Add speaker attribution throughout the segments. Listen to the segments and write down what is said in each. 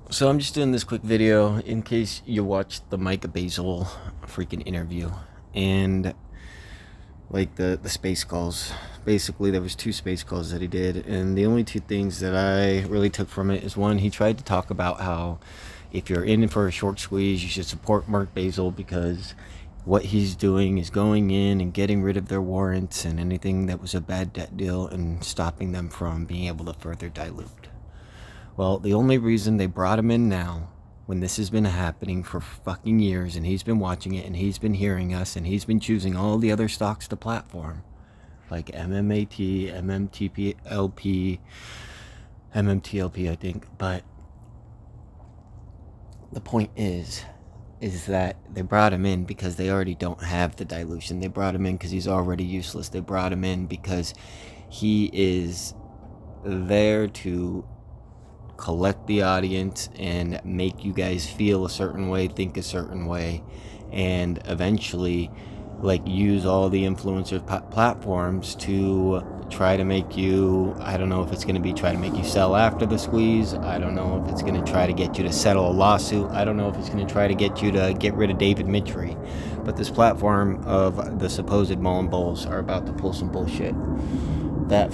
Speaker 1: So I'm just doing this quick video in case you watched the Mike Basil freaking interview and like the space calls. Basically, there was 2 space calls that he did, and the only 2 things that I really took from it is, one, he tried to talk about how if you're in for a short squeeze, you should support Mark Basil because what he's doing is going in and getting rid of their warrants and anything that was a bad debt deal and stopping them from being able to further dilute. Well, the only reason they brought him in now, when this has been happening for fucking years, and he's been watching it, and he's been hearing us, and he's been choosing all the other stocks to platform, like MMAT, MMTPLP, MMTLP, I think. But the point is that they brought him in because they already don't have the dilution. They brought him in because he's already useless. They brought him in because he is there to collect the audience and make you guys feel a certain way, think a certain way, and eventually use all the influencer platforms to try to make you, I don't know if it's going to be try to make you sell after the squeeze. I don't know if it's going to try to get you to settle a lawsuit. I don't know if it's going to try to get you to get rid of David Mitry. But this platform of the supposed MULN bulls are about to pull some bullshit. That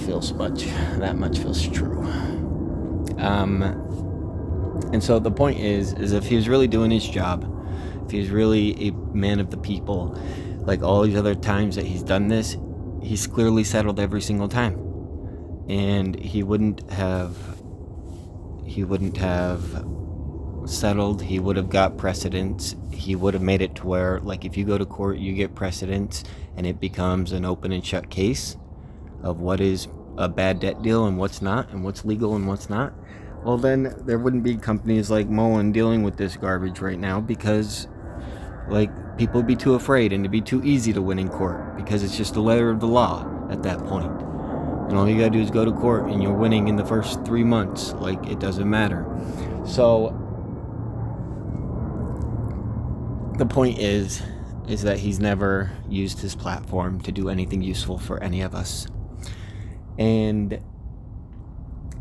Speaker 1: much feels true. And so the point is if he was really doing his job, if he was really a man of the people, like all these other times that he's done this, he's clearly settled every single time. And he wouldn't have settled. He would have got precedents. He would have made it to where, like, if you go to court, you get precedents, and it becomes an open and shut case of what is a bad debt deal and what's not, and what's legal and what's not. Well, then there wouldn't be companies like MULN dealing with this garbage right now, because people would be too afraid, and it'd be too easy to win in court because it's just the letter of the law at that point. And all you gotta do is go to court and you're winning in the first 3 months. It doesn't matter. So the point is that he's never used his platform to do anything useful for any of us. And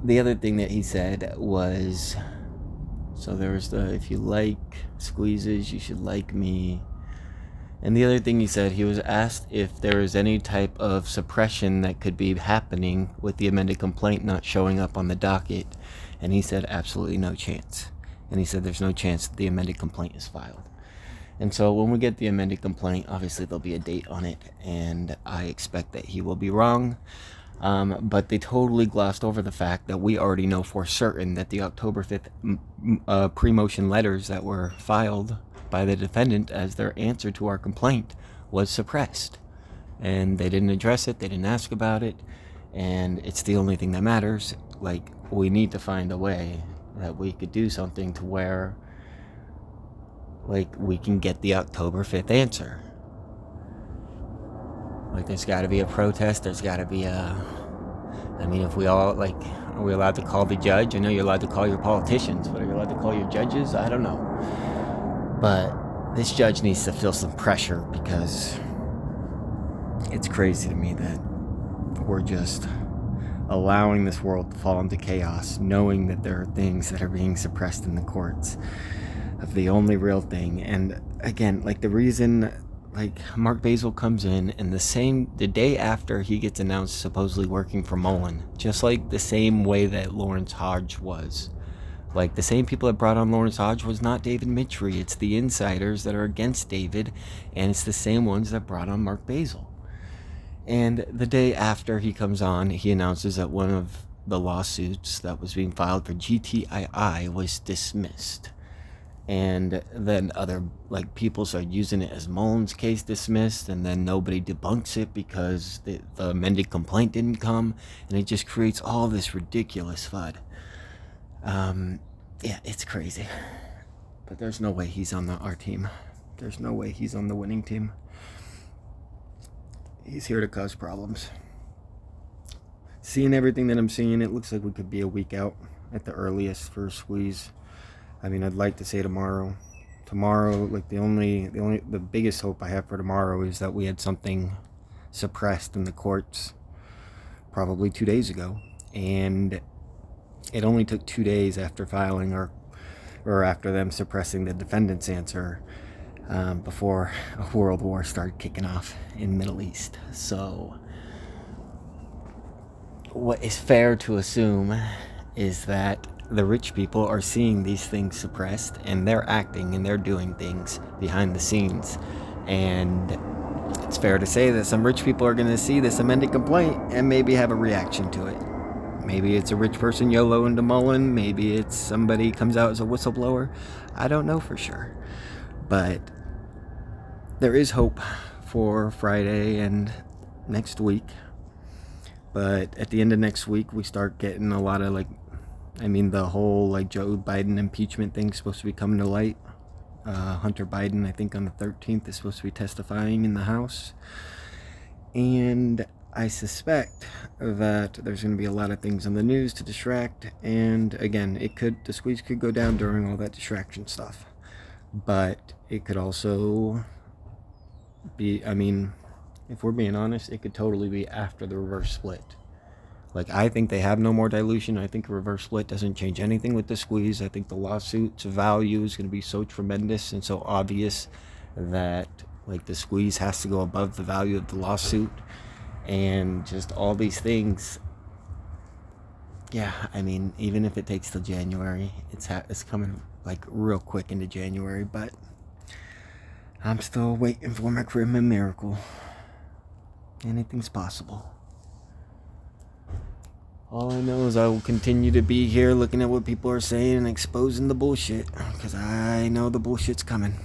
Speaker 1: the other thing that he said was, so there was if you like squeezes, you should like me. And the other thing he said, he was asked if there was any type of suppression that could be happening with the amended complaint not showing up on the docket. And he said absolutely no chance. And he said there's no chance that the amended complaint is filed. And so when we get the amended complaint, obviously there'll be a date on it, and I expect that he will be wrong. But they totally glossed over the fact that we already know for certain that the October 5th pre-motion letters that were filed by the defendant as their answer to our complaint was suppressed. And they didn't address it, they didn't ask about it, and it's the only thing that matters. We need to find a way that we could do something to where we can get the October 5th answer. There's got to be a protest. There's got to be if we all, are we allowed to call the judge? I know you're allowed to call your politicians, but are you allowed to call your judges? I don't know. But this judge needs to feel some pressure, because it's crazy to me that we're just allowing this world to fall into chaos, knowing that there are things that are being suppressed in the courts of the only real thing. And again, the reason Mark Basil comes in, and the day after he gets announced supposedly working for MULN, just the same way that Lawrence Hodge was. The same people that brought on Lawrence Hodge was not David Mitry. It's the insiders that are against David, and it's the same ones that brought on Mark Basil. And the day after he comes on, he announces that one of the lawsuits that was being filed for GTII was dismissed. And then other people start using it as MULN's case dismissed, and then nobody debunks it because the amended complaint didn't come, and it just creates all this ridiculous FUD. Yeah, it's crazy, but there's no way he's on our team. There's no way he's on the winning team. He's here to cause problems. Seeing everything that I'm seeing, it looks like we could be a week out at the earliest for a squeeze. I'd like to say tomorrow. The biggest hope I have for tomorrow is that we had something suppressed in the courts probably 2 days ago, and it only took 2 days after filing our or after them suppressing the defendant's answer before a world war started kicking off in the Middle East. So what is fair to assume is that the rich people are seeing these things suppressed, and they're acting and they're doing things behind the scenes. And it's fair to say that some rich people are going to see this amended complaint and maybe have a reaction to it. Maybe it's a rich person YOLO into MULN. Maybe it's somebody comes out as a whistleblower. I don't know for sure. But there is hope for Friday and next week. But at the end of next week, we start getting a lot of the whole Joe Biden impeachment thing's supposed to be coming to light. Hunter Biden, I think on the 13th, is supposed to be testifying in the House. And I suspect that there's going to be a lot of things on the news to distract. And again, the squeeze could go down during all that distraction stuff. But it could also be, if we're being honest, it could totally be after the reverse split. I think they have no more dilution. I think a reverse split doesn't change anything with the squeeze. I think the lawsuit's value is going to be so tremendous and so obvious that the squeeze has to go above the value of the lawsuit, and just all these things. Yeah, even if it takes till January, it's coming real quick into January. But I'm still waiting for my Caribbean miracle. Anything's possible. All I know is I will continue to be here looking at what people are saying and exposing the bullshit, because I know the bullshit's coming.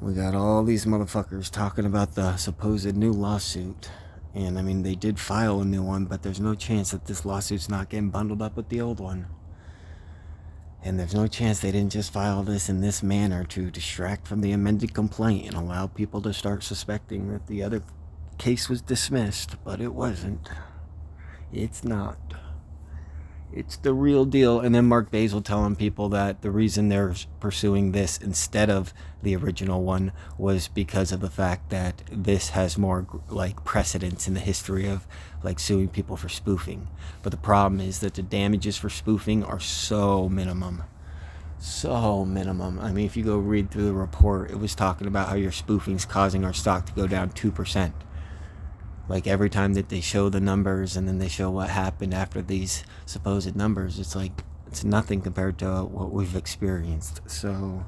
Speaker 1: We got all these motherfuckers talking about the supposed new lawsuit. And they did file a new one, but there's no chance that this lawsuit's not getting bundled up with the old one. And there's no chance they didn't just file this in this manner to distract from the amended complaint and allow people to start suspecting that the other case was dismissed, but it wasn't. It's not. It's the real deal. And then Mark Basil telling people that the reason they're pursuing this instead of the original one was because of the fact that this has more precedence in the history of suing people for spoofing. But the problem is that the damages for spoofing are so minimum. If you go read through the report, it was talking about how your spoofing's causing our stock to go down 2%. Every time that they show the numbers and then they show what happened after these supposed numbers, it's nothing compared to what we've experienced. So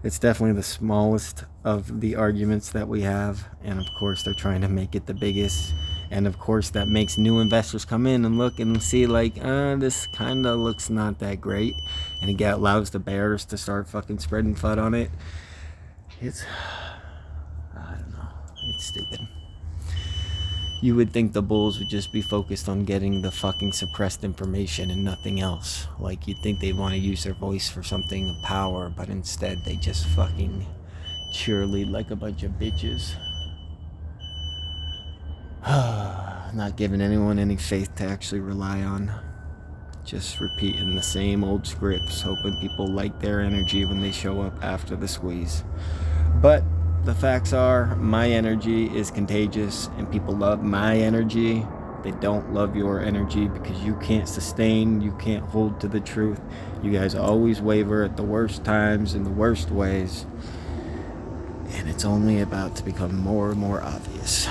Speaker 1: it's definitely the smallest of the arguments that we have. And of course, they're trying to make it the biggest. And of course, that makes new investors come in and look and see this kind of looks not that great. And it allows the bears to start fucking spreading FUD on it. I don't know. It's stupid. You would think the bulls would just be focused on getting the fucking suppressed information and nothing else. You'd think they'd want to use their voice for something of power, but instead they just fucking cheerlead like a bunch of bitches. Not giving anyone any faith to actually rely on. Just repeating the same old scripts, hoping people like their energy when they show up after the squeeze. But the facts are, my energy is contagious, and people love my energy. They don't love your energy because you can't sustain, you can't hold to the truth. You guys always waver at the worst times in the worst ways. And it's only about to become more and more obvious.